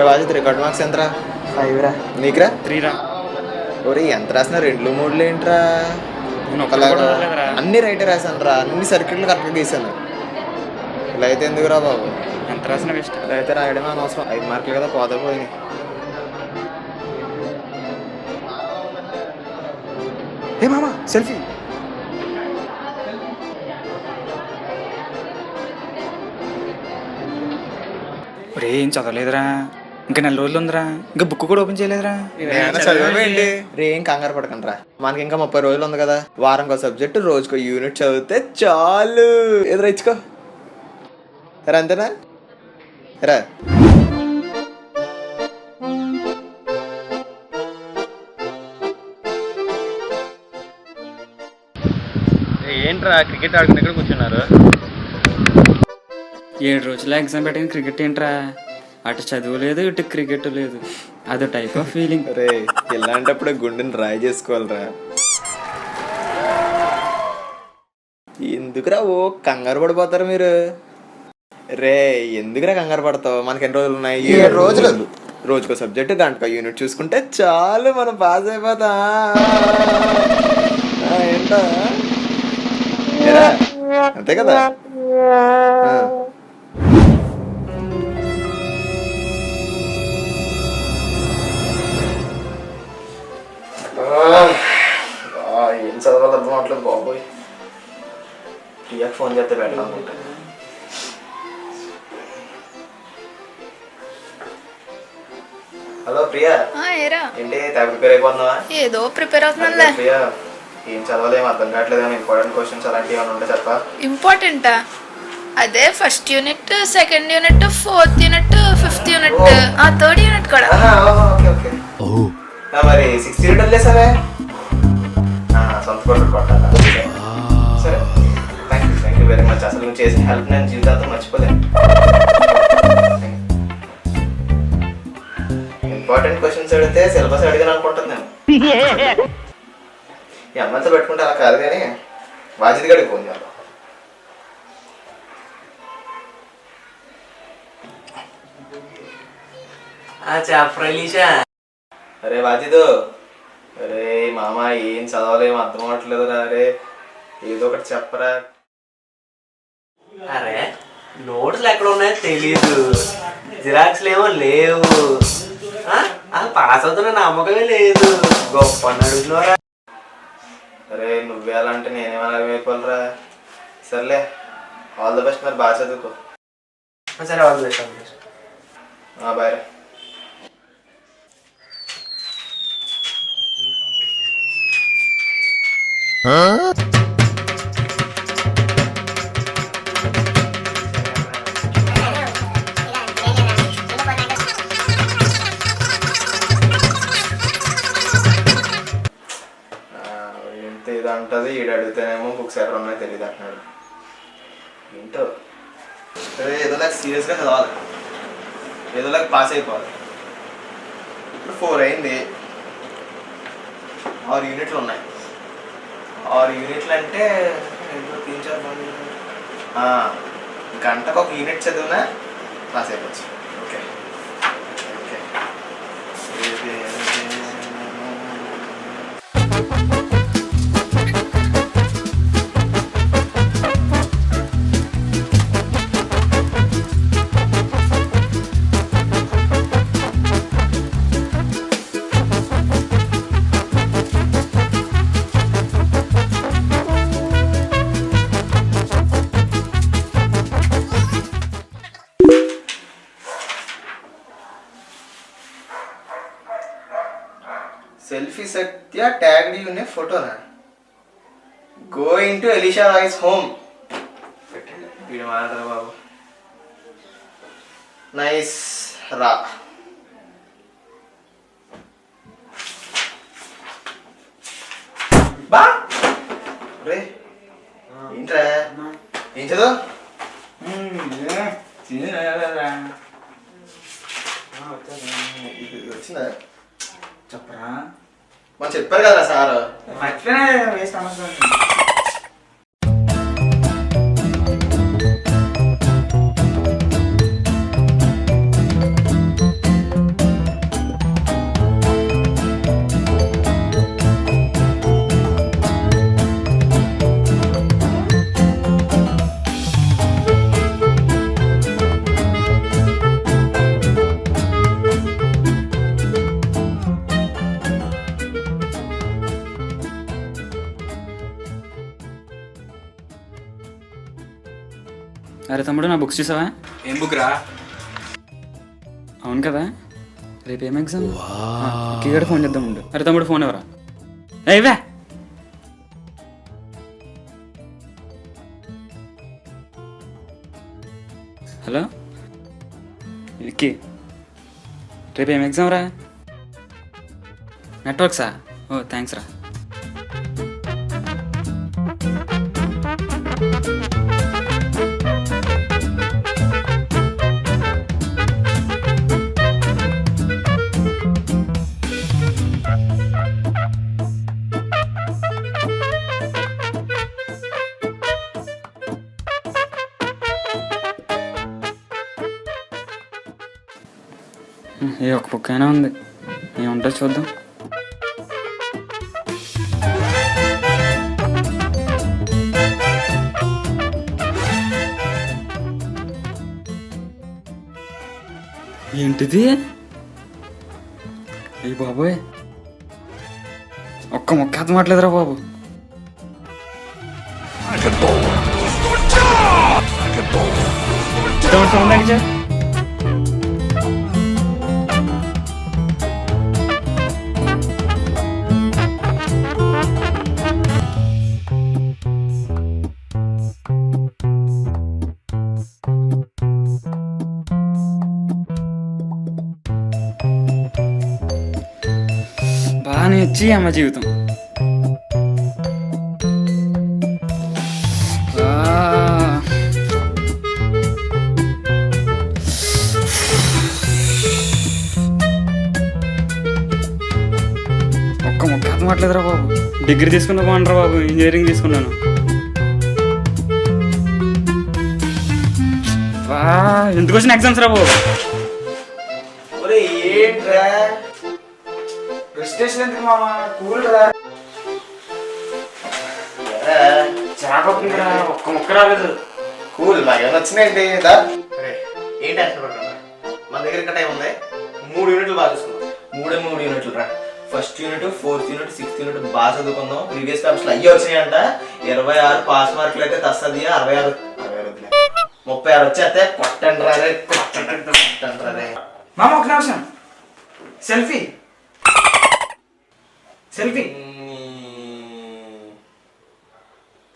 Wajid record marks ఎంతరా? 5 రా. నీకురా? 3 రా. ఒరే ఎంత రాసినా 2 3 ఏంట్రా? అన్ని రైట్ రాశాను రా, అన్ని సర్కిట్లు కరెక్ట్గా గీసాను. ఇలా అయితే ఎందుకురా బాబు? ఎంత రాసిన వేస్ట్. ఇలా అయితే రాయడమే అనవసరం. 5 మార్కులు కదా పోతే పోయినాయి. ఏ మామా సెల్ఫీ. ఒరే ఏం చదవలేదురా, ఇంకా 4 రోజులు ఉందిరా, ఇంకా బుక్ కూడా ఓపెన్ చేయలేదురా. చదివేంటి రే, ఏం కంగారు పడకండి రా, మనకి ఇంకా 30 రోజులు ఉంది కదా. వారంకో సబ్జెక్టు, రోజుకో యూనిట్ చదివితే చాలు. ఎదురు ఇచ్చుకో రా, అంతేనా రా. ఏంట్రా క్రికెట్ ఆడుకుని ఎక్కడ కూర్చున్నారు? 7 రోజుల ఎగ్జామ్ పెట్టిన క్రికెట్ ఏంట్రా, అటు చదువు లేదు ఇటు క్రికెట్ లేదు, అదో టైప్ ఆఫ్ ఫీలింగ్. రే ఇలాంటప్పుడే గుండెని రాయి చేసుకోవాలరా. ఎందుకురా ఓ కంగారు పడిపోతారు మీరు? రే ఎందుకురా కంగారు పడతావు? మనకి ఎన్ని రోజులు ఉన్నాయి? 7 రోజులు. రోజుకో సబ్జెక్టు, గంటకో యూనిట్ చూసుకుంటే చాలు, మనం పాస్ అయిపోతా. ఏంటో అంతే కదా. ఏం చదవాలి అర్థం అవట్లేదు బాబోయ్. ప్రియాకి ఫోన్ చేస్తే బెటర్ అనుకుంటా. హలో ప్రియా. ఏంటి ప్రిపేర్ అయిపోతున్నావా? ఏదో ప్రిపేర్ అవుతుందిలే. ప్రియా ఏం చదవాలి ఏం అర్థం కావట్లేదు, ఇంపార్టెంట్ క్వశ్చన్స్ అలాంటివి ఏమైనా ఉంటే చెప్పా. ఇంపార్టెంటా? అదే first unit, second unit, fourth unit, fifth unit, third unit కూడా. Okay okay. మరి 6th యూనిట్ వదిలేసావే, సొంత కొట్టు కొట్టాలా? సరే థ్యాంక్ యూ వెరీ మచ్. అసలు నువ్వు చేసిన హెల్ప్ నేను జీవితాంతం మర్చిపోలేను. ఇంపార్టెంట్ క్వశ్చన్స్ అడిగితే సిలబస్ అడిగాను అనుకుంటాను నేను. ఈ అమ్మాయితో పెట్టుకుంటే అలా కాదు, కానీ వాజిద్ గడికి ఫోన్ చేయాలి. అరే వాజిద్, అరే మామ ఏం చదవలేము అర్థం అవ్వట్లేదు రా. అరే ఏదో ఒకటి చెప్పరా. అరే నోట్స్లు ఎక్కడ ఉన్నాయో తెలీదు, జిరాక్స్లు ఏమో లేవు, అసలు పాస్ అవుతున్న నమ్మకమే లేదు. గొప్ప అడుగుతున్నారా? అరే నువ్వే అలా అంటే నేనేమన్నా అయిపోవాలరా. సర్లే ఆల్ ద బెస్ట్, మరి బాగా చదువుకో. సరే ఆల్ ది బెస్ట్. బాయ్ రా. ఇది అంటది, ఈడు అడిగితేనేమో బుక్స్ ఎక్కడ ఉన్నాయో తెలియదు అంటున్నాడు. ఏంటో ఏదోలాగా సీరియస్గా చదవాలి, ఏదోలాగా పాస్ అయిపోవాలి. ఇప్పుడు 4 అయింది, 6 యూనిట్లు ఉన్నాయి. 6 యూనిట్లు అంటే 3 4 గంటకు ఒక యూనిట్ చదివినా పాస్ అయిపోవచ్చు. Okay okay. Selfie Satya tagged you నే ఫోటోనా? Going to Elisha Roy's home. వీడు మాట్లాడరా బాబు. నైస్ రా. బా రే ఏంట్రా, ఏం చదువు? వచ్చిందా చెప్పరా? మనం చెప్పారు కదా సార్. మర్చిపోయినా వేస్ట్ అనవసరం. అరే తమ్ముడు నా బుక్స్ చూసావా? ఏం బుక్ రా? అవును కదా, రేపు ఏం ఎగ్జామ్? గడ ఫోన్ చేద్దాం ఉండు. అరే తమ్ముడు ఫోన్ ఎవరా? అయ్యవే హలో విక్కీ, రేపు ఏం ఎగ్జామ్ రా? నెట్వర్క్సా? ఓ థ్యాంక్స్ రా. ఏ ఒక బుక్ అయినా ఉంది, ఏముంటుందో చూద్దాం. ఏంటిది? ఏ బాబోయ్, ఒక్క మొక్క అర్థం మాట్లేదురా బాబు. ఉందండి బాగానే వచ్చి అమ్మ జీవితం. ఒక్క మొక్క అర్థం మాట్లేదురా బాబు. డిగ్రీ తీసుకున్నా బాగుంటారా బాబు, ఇంజనీరింగ్ తీసుకున్నాను. ఎందుకు వచ్చిన ఎగ్జామ్స్ రా బాబు? ఏంట్రా ప్రెస్టేషన్ ఎందుకు మామా? కూల్ రా. చాకొస్తుందిరా, ఒక్క మొక్క రాలేదు. కూల్, నాకేమైనా వచ్చినాయండి? ఏంటి అసలు మన దగ్గర ఇంకా టైం ఉంది. 3 యూనిట్లు బాగా చూసుకుందాం. 3 యూనిట్లు రా. First unit, 4th unit, 6th unit బాగా చదువుకుందాం. ప్రీవియస్ పేపర్స్ అయ్యి వచ్చినాయంట. 26 పాస్ మార్కులు అయితే తస్తది. 36 వచ్చేస్తే కొట్టండి రే, కొట్టండి రే. మామ ఒక నిమిషం, సెల్ఫీ సెల్ఫీ.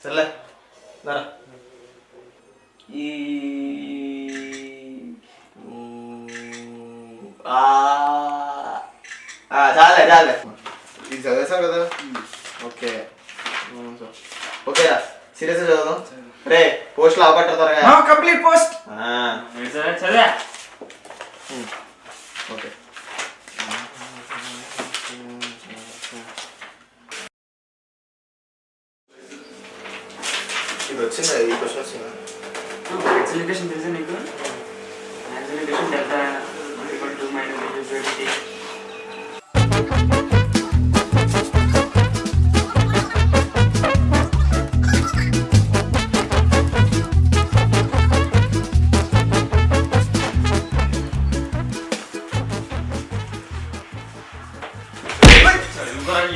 సర్లే ఈ చాలే చాలే, ఇది చదివేసావు కదా. ఓకే ఓకేరా, సీరియస్గా చదువుదాం. రే పోస్టులు అవపట్టారు కంప్లీట్ పోస్ట్. చదివా? ఓకే. ఇది వచ్చిందా? ఈ క్వశ్చన్ వచ్చిందా? ఎక్సెలిటేషన్ తెలుసా నీకు? Acceleration delta equal to minus dt.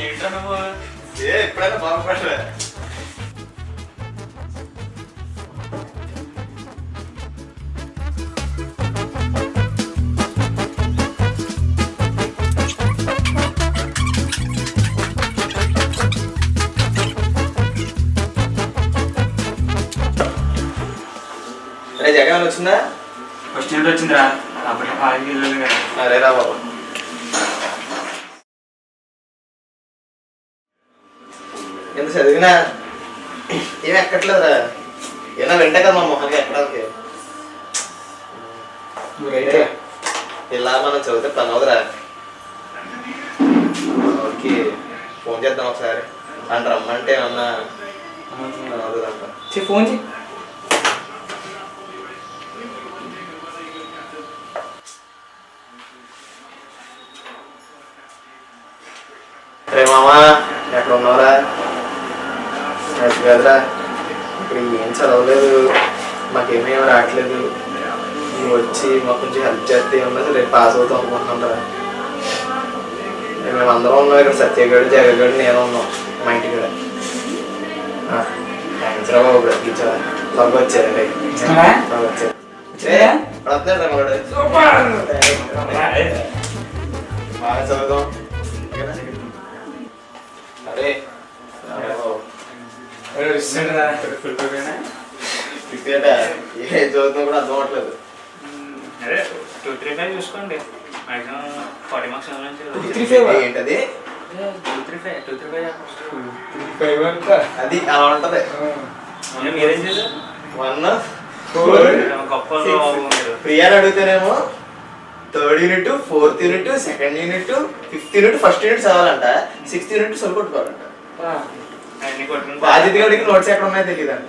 ఏంట్రా నువ్వు? ఎప్పుడైనా బాగుపడలే. అరే జగన్ వచ్చిందా? ఫస్ట్ యూనిట్ వచ్చిందిరా, అప్పట్లో కాలేజీకి వెళ్ళలేదు కదా. అరే రా బాబు, ఎంత చదివినా ఏమి ఎక్కట్లేదురా. ఏమన్నా వెంటే కదా మా మొహానికి ఎక్కడానికి. ఇలా మనం చదివితే పని అవుతురా. ఓకే, ఫోన్ చేద్దాం ఒకసారి. అని రమ్మంటే ఏమన్నా అవుతుందంట. ఫోన్ చేయి. రే మామా, ఎక్కడ ఉన్నావురా? కదరా, ఇక్కడ ఏం చదవలేదు, మాకేమేమి రావట్లేదు. నువ్వు వచ్చి మాకు కొంచెం హెల్ప్ చేస్తే ఏమన్నా రేపు పాస్ అవుతాం అనుకుంటున్నాం రా. మేము అందరం ఉన్నాం ఇక్కడ, సత్యగడు, జగగడు, నేను ఉన్నాం మా ఇంటికాడ. థ్యాంక్స్ ఏంట్రా బాబు బ్రతికించావా త్వరగా వచ్చారు త్వరగా వచ్చారు వస్తున్నాడు రా మగాడు బాగా చదువుదాం అరే క్రికెట్ ఏ చదువుతున్నా కూడా అర్థం అవట్లేదు అదే 2-3-5 చూసుకోండి మ్యాక్సిమం 40 మార్క్స్ నుంచి ఏంటది 2-3-5 అది అలా ఉంటది మీరేం చేశారు 1 గొప్ప ప్రియాని అడిగితేనేమో 3rd unit 4th unit 2nd unit 5th unit first unit చదవాలంట 6th యూనిట్ సరికొట్టుకోవాలంట అన్ని కొట్టుకుని బాధ్యత గడికి నోట్స్ ఎక్కడ ఉన్నాయో తెలియదంట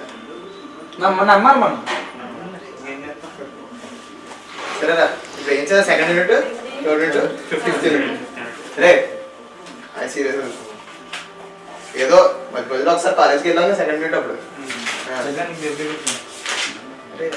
నమ్మాలి మనం ఏం చేస్తాం సరేరా ఇప్పుడు ఏం చదివా 2nd unit 3rd unit 5th unit రే అది సీరియస్ ఏదో మధ్య మధ్యలో ఒకసారి కాలేజ్కి వెళ్ళాం 2nd యూనిట్ అప్పుడు అరే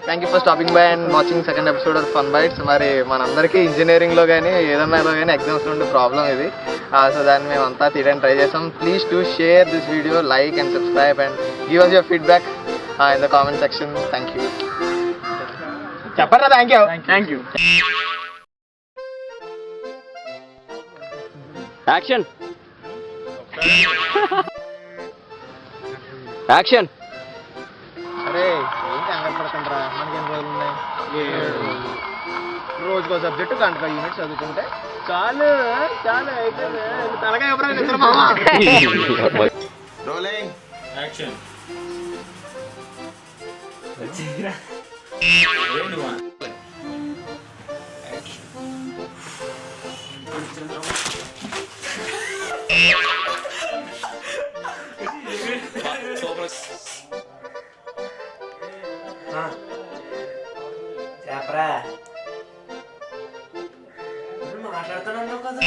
thank you for stopping by and watching second episode of fun bytes. మరి మనందరికీ ఇంజనీరింగ్లో కానీ ఏదన్నాలో కానీ ఎగ్జామ్స్లో ఉండే ప్రాబ్లం ఇది. సో దాన్ని మేము అంతా తీయడానికి ట్రై చేస్తాం. Please to share this video, like and subscribe and give us your feedback in the comment section. Thank you. చెప్పరా థ్యాంక్ యూ. Action action. అరే ఏం కంగారు పడకండిరా, మనకి ఎన్ని రోజులు ఉన్నాయి? 7 రోజులు. రోజుకో సబ్జెక్టు గంటకో యూనిట్ చదువుకుంటే చాలు చాలు అయిపోయింది. తలగా ఎవరైనా రోలింగ్ యాక్షన్ చెప్పరా మాట్లాడుతున్నావు కదా.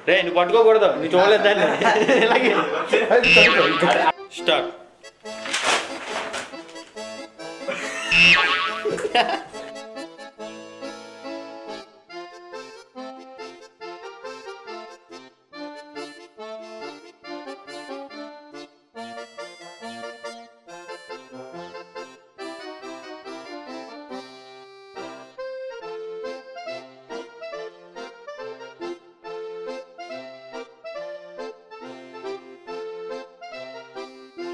రే నువ్వు పట్టుకోకూడదు, నీ చూడలేదు దాన్ని. స్టార్ట్.